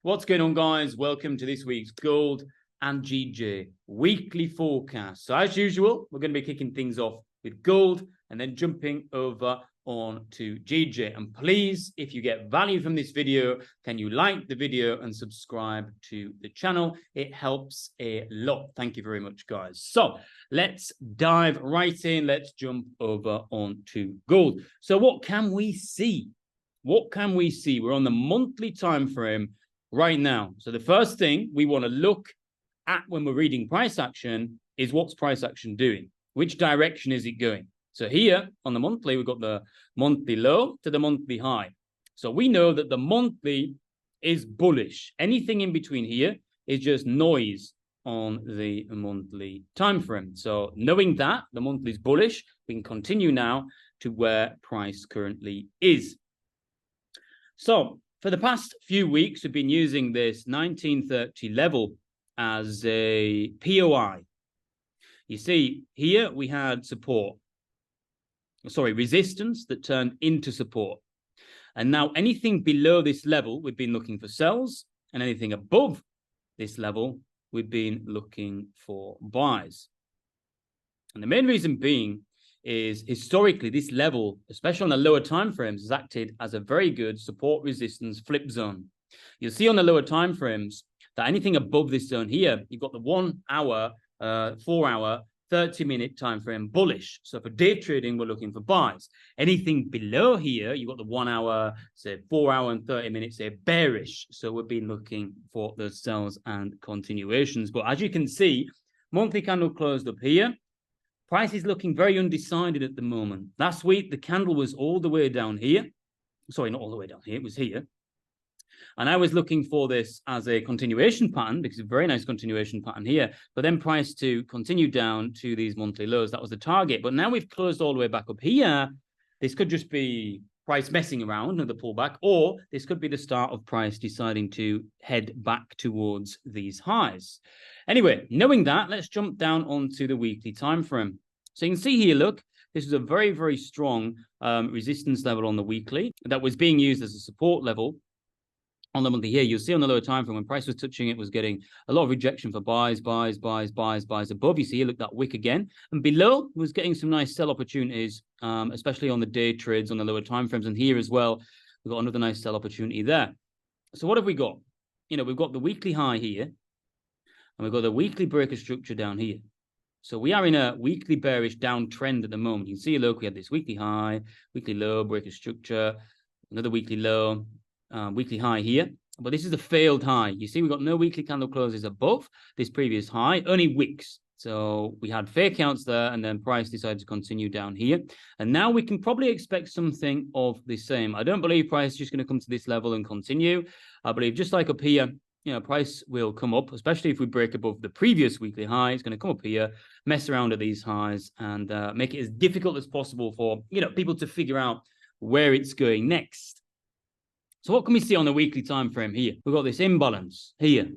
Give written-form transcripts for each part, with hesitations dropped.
What's going on, guys? Welcome to this week's Gold and GJ weekly forecast. So as usual, we're going to be kicking things off with gold and then jumping over on to GJ. And please, if you get value from this video, can you like the video and subscribe to the channel? It helps a lot. Thank you very much, guys. So let's dive right in. Let's jump over on to gold. So what can we see? What can we see? We're on the monthly time frame right now. So the first thing we want to look at when we're reading price action is what's price action doing? Which direction is it going? So here on the monthly, we've got the monthly low to the monthly high. So we know that the monthly is bullish. Anything in between here is just noise on the monthly time frame. So knowing that the monthly is bullish, we can continue now to where price currently is. So for the past few weeks, we've been using this 1930 level as a POI. You see, here we had resistance that turned into support. And now anything below this level, we've been looking for sells, and anything above this level, we've been looking for buys. And the main reason being is historically this level, especially on the lower time frames, has acted as a very good support resistance flip zone. You'll see on the lower time frames that anything above this zone here, you've got the 1 hour, 4 hour, 30-minute time frame bullish. So for day trading, we're looking for buys. Anything below here, you've got the 1 hour, say 4 hour and 30 minutes, say bearish. So we've been looking for the sells and continuations. But as you can see, monthly candle closed up here. Price is looking very undecided at the moment. Last week, the candle was all the way down here. Sorry, not all the way down here. It was here. And I was looking for this as a continuation pattern because it's a very nice continuation pattern here. But then price to continue down to these monthly lows. That was the target. But now we've closed all the way back up here. This could just be price messing around, another pullback, or this could be the start of price deciding to head back towards these highs. Anyway, knowing that, let's jump down onto the weekly time frame. So you can see here, look, this is a very, very strong resistance level on the weekly that was being used as a support level on the monthly here. You'll see on the lower time frame when price was touching it was getting a lot of rejection for buys above. You see here, look, that wick again, and below was getting some nice sell opportunities, especially on the day trades on the lower time frames. And here as well, we've got another nice sell opportunity there. So what have we got? You know, we've got the weekly high here, and we've got the weekly breaker structure down here. So we are in a weekly bearish downtrend at the moment. You can see, look, we had this weekly high, weekly low, breaker structure, another weekly low, weekly high here. But this is a failed high. You see, we've got no weekly candle closes above this previous high, only wicks. So we had fake outs there, and then price decided to continue down here. And now we can probably expect something of the same. I don't believe price is just going to come to this level and continue. I believe just like up here, you know, price will come up, especially if we break above the previous weekly high. It's going to come up here, mess around at these highs, and make it as difficult as possible for, you know, people to figure out where it's going next. So what can we see on the weekly time frame here? We've got this imbalance here.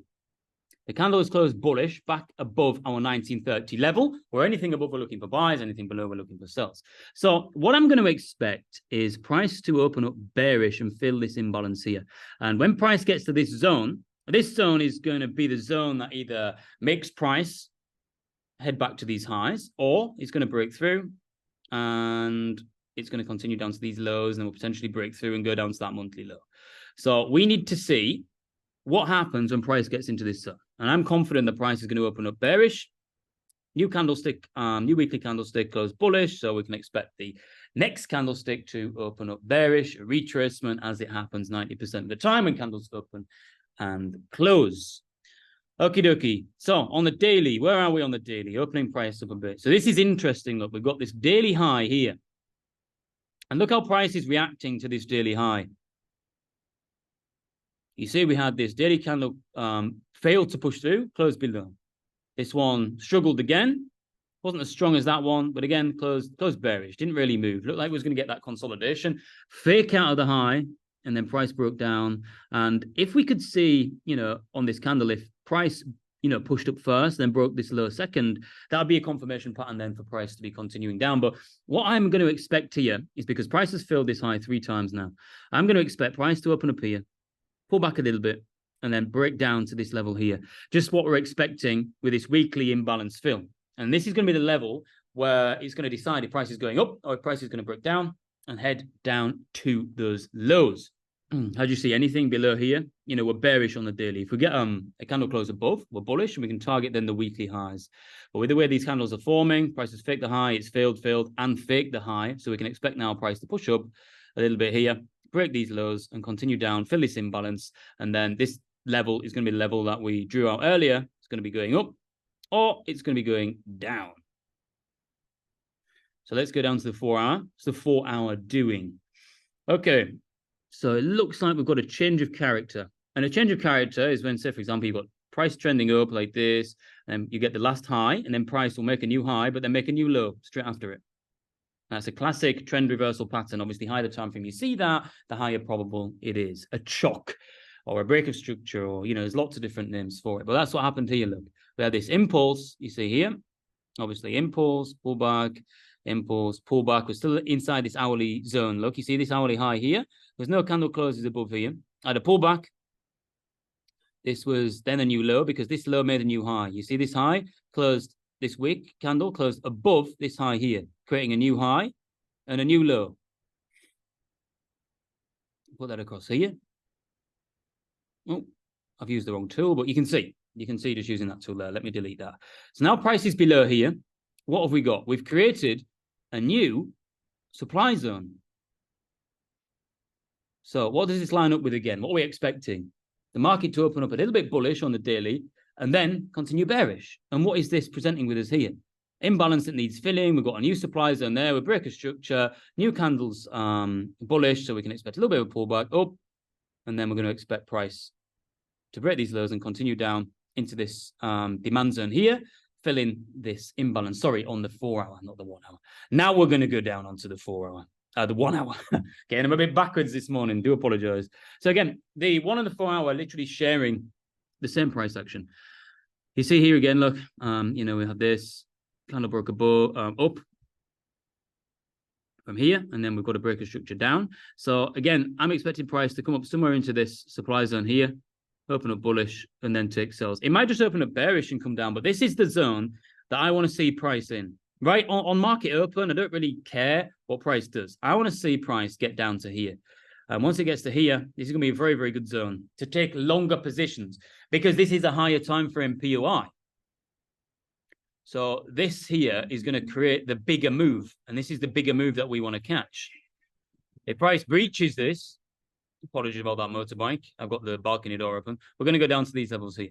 The candle is closed bullish back above our 1930 level, or anything above we're looking for buys, anything below we're looking for sells. So what I'm going to expect is price to open up bearish and fill this imbalance here. And when price gets to this zone is going to be the zone that either makes price head back to these highs, or it's going to break through and it's going to continue down to these lows, and then we'll potentially break through and go down to that monthly low. So we need to see what happens when price gets into this zone. And I'm confident the price is going to open up bearish. New weekly candlestick closed bullish. So we can expect the next candlestick to open up bearish, a retracement as it happens 90% of the time when candles open and close. Okie dokie. So on the daily, where are we on the daily? Opening price up a bit. So this is interesting. Look, we've got this daily high here. And look how price is reacting to this daily high. You see, we had this daily candle failed to push through, closed below. This one struggled again. Wasn't as strong as that one, but again, closed bearish. Didn't really move. Looked like it was going to get that consolidation. Fake out of the high, and then price broke down. And if we could see, you know, on this candle, if price, you know, pushed up first, then broke this low second, that would be a confirmation pattern then for price to be continuing down. But what I'm going to expect here is, because price has filled this high 3 times now, I'm going to expect price to open up here, pull back a little bit, and then break down to this level here. Just what we're expecting with this weekly imbalance fill. And this is going to be the level where it's going to decide if price is going up or if price is going to break down and head down to those lows. How do you see anything below here? You know, we're bearish on the daily. If we get a candle close above, we're bullish, and we can target then the weekly highs. But with the way these candles are forming, price has faked the high, it's failed, and faked the high. So we can expect now price to push up a little bit here, break these lows, and continue down, fill this imbalance. And then this level is going to be the level that we drew out earlier. It's going to be going up, or it's going to be going down. So let's go down to the 4 hour. It's the 4 hour doing. Okay. So it looks like we've got a change of character. And a change of character is when, say, for example, you've got price trending up like this, and you get the last high, and then price will make a new high, but then make a new low straight after it. That's a classic trend reversal pattern. Obviously, higher the time frame you see that, the higher probable it is. A chock or a break of structure, or, you know, there's lots of different names for it. But that's what happened here, look. We had this impulse, you see here. Obviously, impulse, pullback, impulse, pullback. We're still inside this hourly zone. Look, you see this hourly high here. There's no candle closes above here. I had a pullback. This was then a new low because this low made a new high. You see this high closed, this wick candle closed above this high here, creating a new high and a new low. Put that across here. Oh, I've used the wrong tool, but you can see just using that tool there. Let me delete that. So now price is below here. What have we got? We've created a new supply zone. So what does this line up with again? What are we expecting? The market to open up a little bit bullish on the daily and then continue bearish. And what is this presenting with us here? Imbalance that needs filling. We've got a new supply zone there. We break a structure, new candles bullish, so we can expect a little bit of a pullback up. And then we're going to expect price to break these lows and continue down into this demand zone here, filling this imbalance. Sorry, on the 4 hour, not the 1 hour. Now we're going to go down onto the 4 hour. The 1 hour. Getting them a bit backwards this morning. Do apologize. So again, the 1 and the 4 hour literally sharing the same price action. You see here again, look, you know, we have this candle broke above, up from here, and then we've got a breaker structure down. So again, I'm expecting price to come up somewhere into this supply zone here, open up bullish, and then take sells. It might just open up bearish and come down, but this is the zone that I want to see price in. Right, on market open, I don't really care what price does. I want to see price get down to here. And once it gets to here, this is going to be a very, very good zone to take longer positions because this is a higher time frame POI. So this here is going to create the bigger move, and this is the bigger move that we want to catch. If price breaches this, apologies about that motorbike. I've got the balcony door open. We're going to go down to these levels here.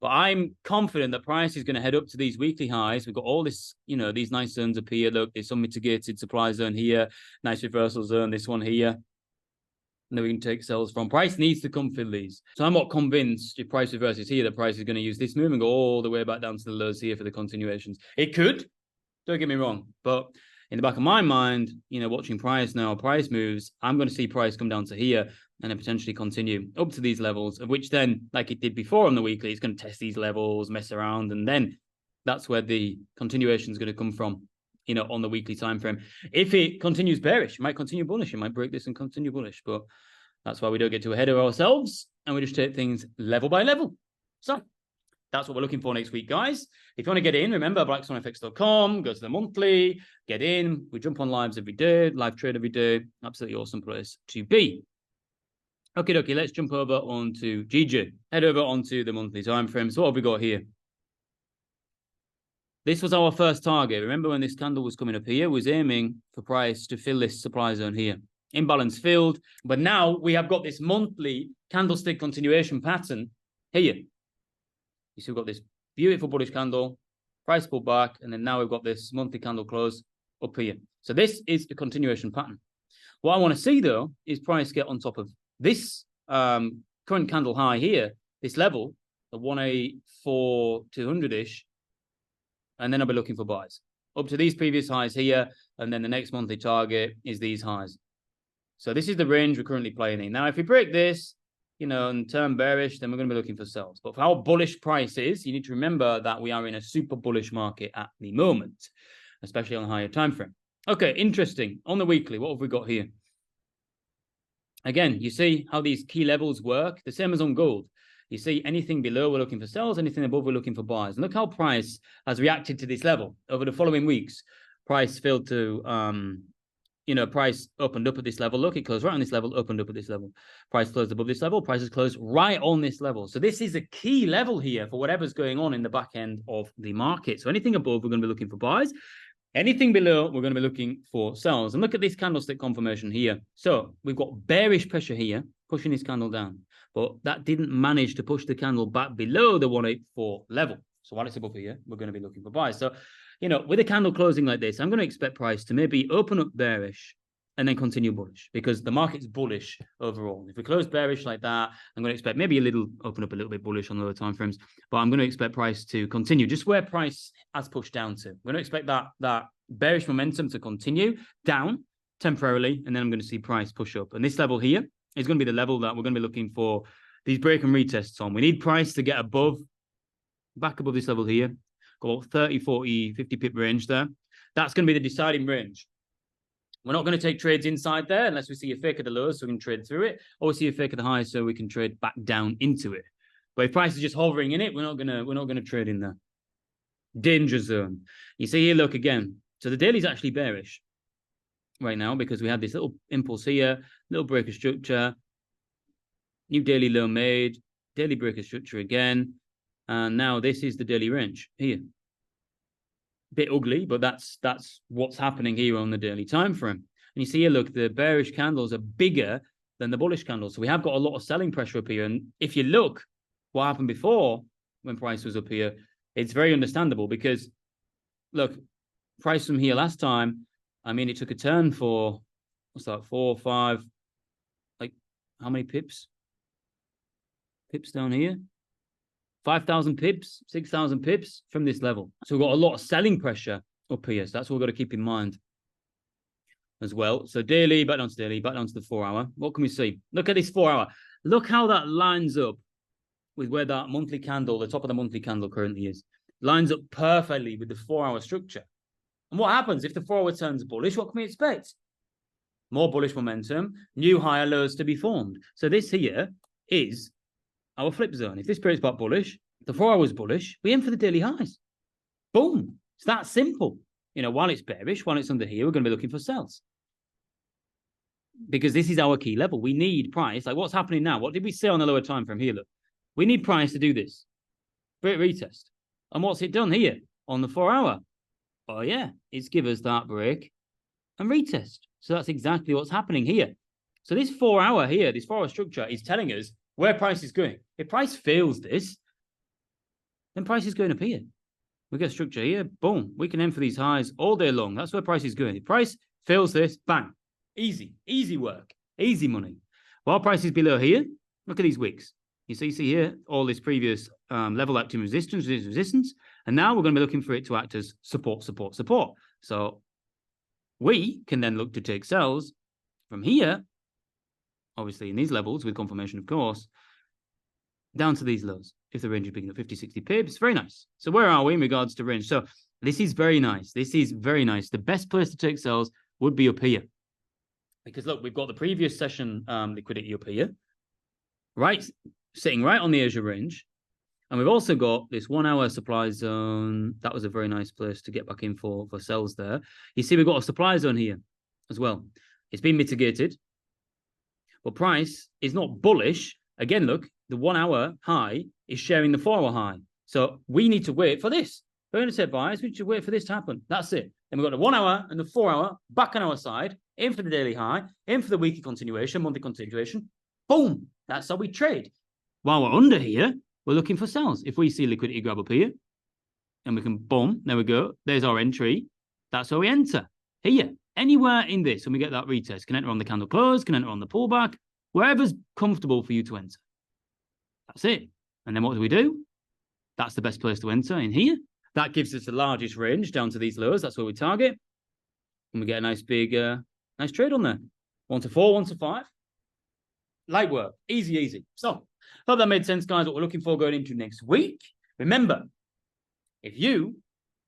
But I'm confident that price is going to head up to these weekly highs. We've got all this, you know, these nice zones up here. Look, there's some mitigated supply zone here, nice reversal zone, this one here. And then we can take sells from. Price needs to come fill these. So I'm not convinced if price reverses here, that price is going to use this move and go all the way back down to the lows here for the continuations. It could, don't get me wrong. But in the back of my mind, you know, watching price now, price moves, I'm going to see price come down to here and then potentially continue up to these levels, of which then, like it did before on the weekly, it's going to test these levels, mess around, and then that's where the continuation is going to come from, you know, on the weekly time frame. If it continues bearish, it might continue bullish, it might break this and continue bullish, but that's why we don't get too ahead of ourselves, and we just take things level by level. So that's what we're looking for next week, guys. If you want to get in, remember, blackswanfx.com, go to the monthly, get in. We jump on lives every day, live trade every day. Absolutely awesome place to be. Okay, let's jump over onto GJ. Head over onto the monthly time frame. So what have we got here? This was our first target. Remember when this candle was coming up here, was aiming for price to fill this supply zone here. Imbalance filled, but now we have got this monthly candlestick continuation pattern here. You see we've got this beautiful bullish candle, price pulled back, and then now we've got this monthly candle close up here. So this is a continuation pattern. What I want to see, though, is price get on top of this current candle high here, this level, the 184,200-ish, and then I'll be looking for buys. Up to these previous highs here, and then the next monthly target is these highs. So this is the range we're currently playing in. Now, if we break this, you know, and turn bearish, then we're going to be looking for sells. But for how bullish price is, you need to remember that we are in a super bullish market at the moment, especially on a higher time frame. Okay, interesting. On the weekly, what have we got here? again, you see how these key levels work? The same as on gold. You see anything below, we're looking for sells. Anything above, we're looking for buys. And look how price has reacted to this level over the following weeks. Price failed to, price opened up at this level. Look, it closed right on this level, opened up at this level. Price closed above this level. Price is closed right on this level. So this is a key level here for whatever's going on in the back end of the market. So anything above, we're going to be looking for buys. Anything below, we're going to be looking for sells. And look at this candlestick confirmation here. So we've got bearish pressure here, pushing this candle down. But that didn't manage to push the candle back below the 184 level. So while it's above here, we're going to be looking for buys. So, with a candle closing like this, I'm going to expect price to maybe open up bearish and then continue bullish, because the market's bullish overall. If we close bearish like that, I'm going to expect maybe open up a little bit bullish on lower time frames, but I'm going to expect price to continue just where price has pushed down to. We're going to expect that bearish momentum to continue down temporarily, and then I'm going to see price push up. And this level here is going to be the level that we're going to be looking for these break and retests on. We need price to get back above this level here, got 30, 40, 50 pip range there. That's going to be the deciding range. We're not going to take trades inside there unless we see a fake at the lows so we can trade through it, or we see a fake at the highs so we can trade back down into it. But if price is just hovering in it, we're not going to trade in there. Danger zone. You see here, look again. So the daily's actually bearish right now because we had this little impulse here, little break of structure, new daily low made, daily break of structure again, and now this is the daily range here. Bit ugly, but that's what's happening here on the daily time frame. And you see here, look, the bearish candles are bigger than the bullish candles. So we have got a lot of selling pressure up here. And if you look what happened before when price was up here, it's very understandable because, look, price from here last time, I mean, it took a turn for, what's that, 4 or 5, like, how many pips? Pips down here? 5,000 pips, 6,000 pips from this level. So we've got a lot of selling pressure up here. So that's what we've got to keep in mind as well. So daily, back down to daily, back down to the 4 hour. What can we see? Look at this 4 hour. Look how that lines up with where that monthly candle, the top of the monthly candle currently is. Lines up perfectly with the 4 hour structure. And what happens if the 4 hour turns bullish? What can we expect? More bullish momentum, new higher lows to be formed. So this here is our flip zone. If this period's back bullish, the 4 hours bullish, we aim for the daily highs. Boom. It's that simple. While it's bearish, while it's under here, we're going to be looking for sells. Because this is our key level. We need price. Like what's happening now? What did we see on the lower time frame here? Look, we need price to do this. Break retest. And what's it done here on the 4 hour? Oh yeah, it's give us that break and retest. So that's exactly what's happening here. So this 4 hour here, this 4 hour structure is telling us where price is going. If price fails this, then price is going up here. We get structure here, boom. We can aim for these highs all day long. That's where price is going. If price fails this, bang. Easy work, easy money. While price is below here, look at these wicks. You see here, all this previous level acting resistance. And now we're going to be looking for it to act as support. So we can then look to take sells from here, obviously in these levels with confirmation, of course, down to these lows. If the range is big enough, 50, 60 pips, very nice. So where are we in regards to range? So this is very nice. The best place to take sells would be up here. Because look, we've got the previous session liquidity up here, right, sitting right on the Asia range. And we've also got this 1 hour supply zone. That was a very nice place to get back in for sells there. You see, we've got a supply zone here as well. It's been mitigated. But price is not bullish. Again, look, the 1 hour high is sharing the 4 hour high. So we need to wait for this. We're going to say buys. We need to wait for this to happen. That's it. Then we've got the 1 hour and the 4 hour back on our side. Aim for the daily high. Aim for the weekly continuation, monthly continuation. Boom. That's how we trade. While we're under here, we're looking for sells. If we see liquidity grab up here, and we can, boom, there we go. There's our entry. That's where we enter. Here, anywhere in this, when we get that retest, can enter on the candle close, can enter on the pullback, wherever's comfortable for you to enter. That's it. And then what do? That's the best place to enter in here. That gives us the largest range down to these lows. That's where we target. And we get a nice big, nice trade on there. 1 to 4, 1 to 5. Light work. Easy. So, hope that made sense, guys, what we're looking for going into next week. Remember, if you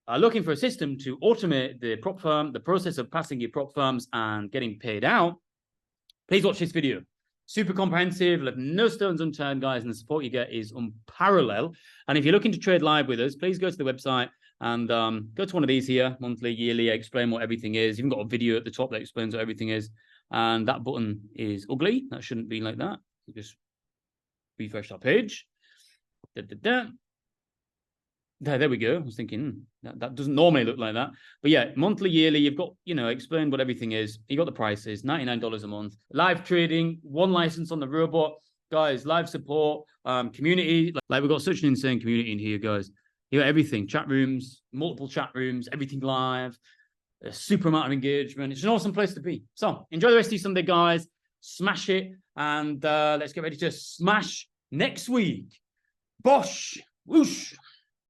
are looking for a system to automate the prop firm, the process of passing your prop firms and getting paid out, please watch this video. super comprehensive, left no stones unturned, guys, and the support you get is unparalleled. And if you're looking to trade live with us, please go to the website and go to one of these here, monthly, yearly, explain what everything is. You've even got a video at the top that explains what everything is. And that button is ugly. That shouldn't be like that. Just refresh our page. There we go. I was thinking that doesn't normally look like that. But yeah, monthly, yearly, you've got, explained what everything is. You got the prices, $99 a month. Live trading, one license on the robot. Guys, live support, community. Like we've got such an insane community in here, guys. You got everything, chat rooms, multiple chat rooms, everything live. A super amount of engagement. It's an awesome place to be. So enjoy the rest of your Sunday, guys. Smash it. And let's get ready to smash next week. Bosh. Whoosh.